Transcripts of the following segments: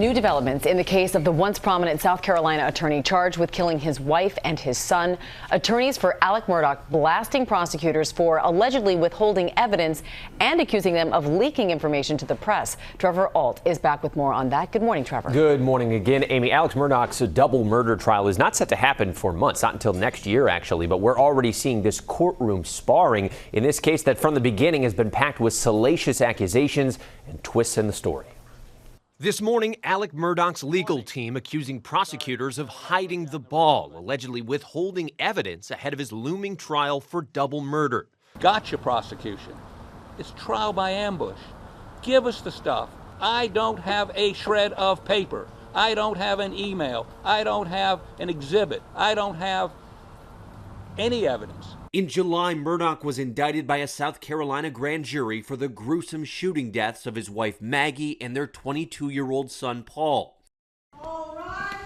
New developments in the case of the once prominent South Carolina attorney charged with killing his wife and his son. Attorneys for Alec Murdaugh blasting prosecutors for allegedly withholding evidence and accusing them of leaking information to the press. Trevor Ault is back with more on that. Good morning, Trevor. Good morning again, Amy. Alec Murdaugh's double murder trial is not set to happen for months, not until next year, actually, but we're already seeing this courtroom sparring in this case that from the beginning has been packed with salacious accusations and twists in the story. This morning, Alec Murdaugh's legal team accusing prosecutors of hiding the ball, allegedly withholding evidence ahead of his looming trial for double murder. Gotcha, prosecution. It's trial by ambush. Give us the stuff. I don't have a shred of paper. I don't have an email. I don't have an exhibit. I don't have any evidence. In July, Murdaugh was indicted by a South Carolina grand jury for the gruesome shooting deaths of his wife Maggie and their 22-year-old son Paul. All right.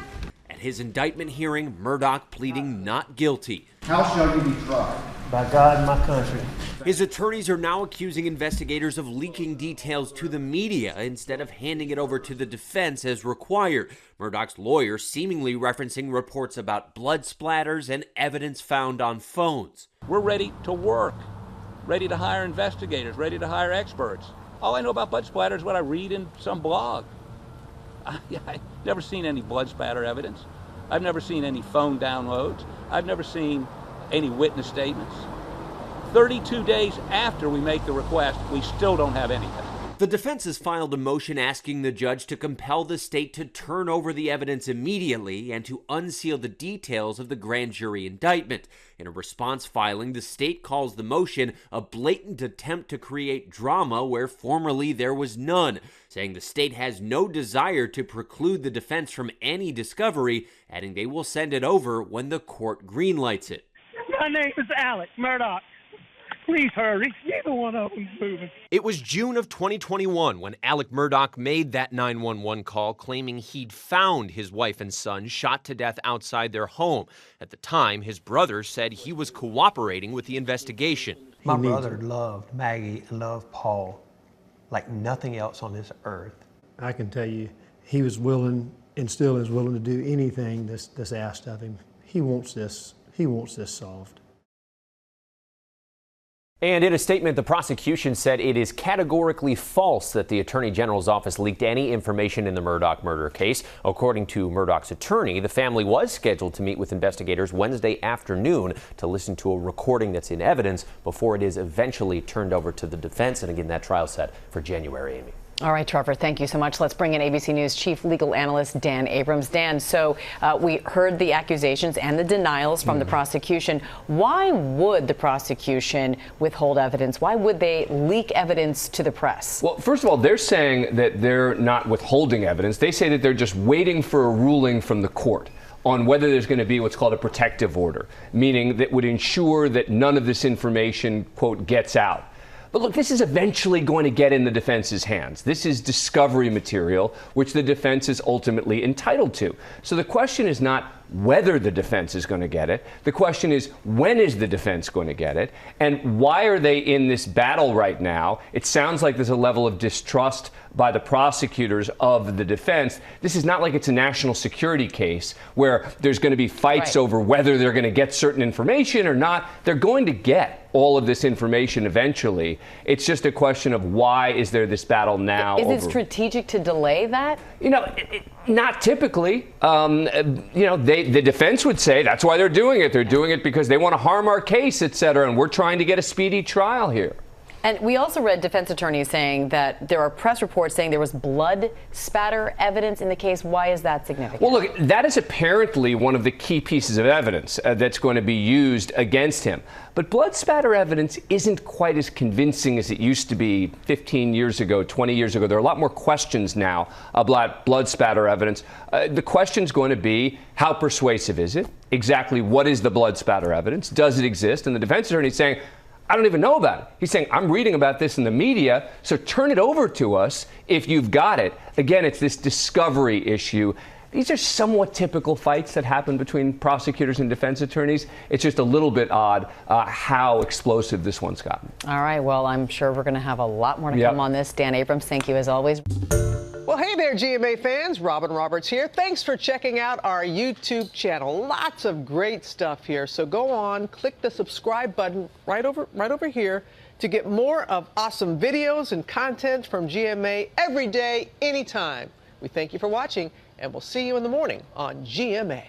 At his indictment hearing, Murdaugh pleading not guilty. How shall you be tried? By God and my country. His attorneys are now accusing investigators of leaking details to the media instead of handing it over to the defense as required. Murdaugh's lawyer seemingly referencing reports about blood splatters and evidence found on phones. We're ready to work, ready to hire investigators, ready to hire experts. All I know about blood splatter is what I read in some blog. I've never seen any blood splatter evidence. I've never seen any phone downloads. I've never seen any witness statements. 32 days after we make the request, we still don't have anything. The defense has filed a motion asking the judge to compel the state to turn over the evidence immediately and to unseal the details of the grand jury indictment. In a response filing, the state calls the motion a blatant attempt to create drama where formerly there was none, saying the state has no desire to preclude the defense from any discovery, adding they will send it over when the court greenlights it. My name is Alec Murdaugh. Please hurry. Neither one of them's moving. It was June of 2021 when Alec Murdaugh made that 911 call claiming he'd found his wife and son shot to death outside their home. At the time, his brother said he was cooperating with the investigation. My brother loved Maggie and loved Paul like nothing else on this earth. I can tell you, he was willing and still is willing to do anything that's asked of him. He wants this solved. And in a statement, the prosecution said it is categorically false that the Attorney General's office leaked any information in the Murdaugh murder case. According to Murdaugh's attorney, the family was scheduled to meet with investigators Wednesday afternoon to listen to a recording that's in evidence before it is eventually turned over to the defense. And again, that trial set for January, Amy. All right, Trevor, thank you so much. Let's bring in ABC News Chief Legal Analyst Dan Abrams. Dan, so we heard the accusations and the denials from the prosecution. Why would the prosecution withhold evidence? Why would they leak evidence to the press? Well, first of all, they're saying that they're not withholding evidence. They say that they're just waiting for a ruling from the court on whether there's going to be what's called a protective order, meaning that would ensure that none of this information, quote, gets out. But look, this is eventually going to get in the defense's hands. This is discovery material, which the defense is ultimately entitled to. So the question is not whether the defense is going to get it. The question is, when is the defense going to get it? And why are they in this battle right now? It sounds like there's a level of distrust by the prosecutors of the defense. This is not like it's a national security case where there's going to be fights over whether they're going to get certain information or not. They're going to get all of this information eventually. It's just a question of why is there this battle now? Is it strategic to delay that? You know, not typically. The defense would say that's why they're doing it. They're doing it because they want to harm our case, et cetera, and we're trying to get a speedy trial here. And we also read defense attorneys saying that there are press reports saying there was blood spatter evidence in the case. Why is that significant? Well, look, that is apparently one of the key pieces of evidence that's going to be used against him. But blood spatter evidence isn't quite as convincing as it used to be 15 years ago, 20 years ago. There are a lot more questions now about blood spatter evidence. The question's going to be, how persuasive is it? Exactly what is the blood spatter evidence? Does it exist? And the defense attorney is saying, I don't even know about it. He's saying, I'm reading about this in the media, so turn it over to us if you've got it. Again, it's this discovery issue. These are somewhat typical fights that happen between prosecutors and defense attorneys. It's just a little bit odd how explosive this one's gotten. All right, well, I'm sure we're going to have a lot more to come on this. Dan Abrams, thank you as always. Well, hey, Hey there, GMA fans. Robin Roberts here. Thanks for checking out our YouTube channel. Lots of great stuff here. So go on, click the subscribe button right over here to get more of awesome videos and content from GMA every day, anytime. We thank you for watching, and we'll see you in the morning on GMA.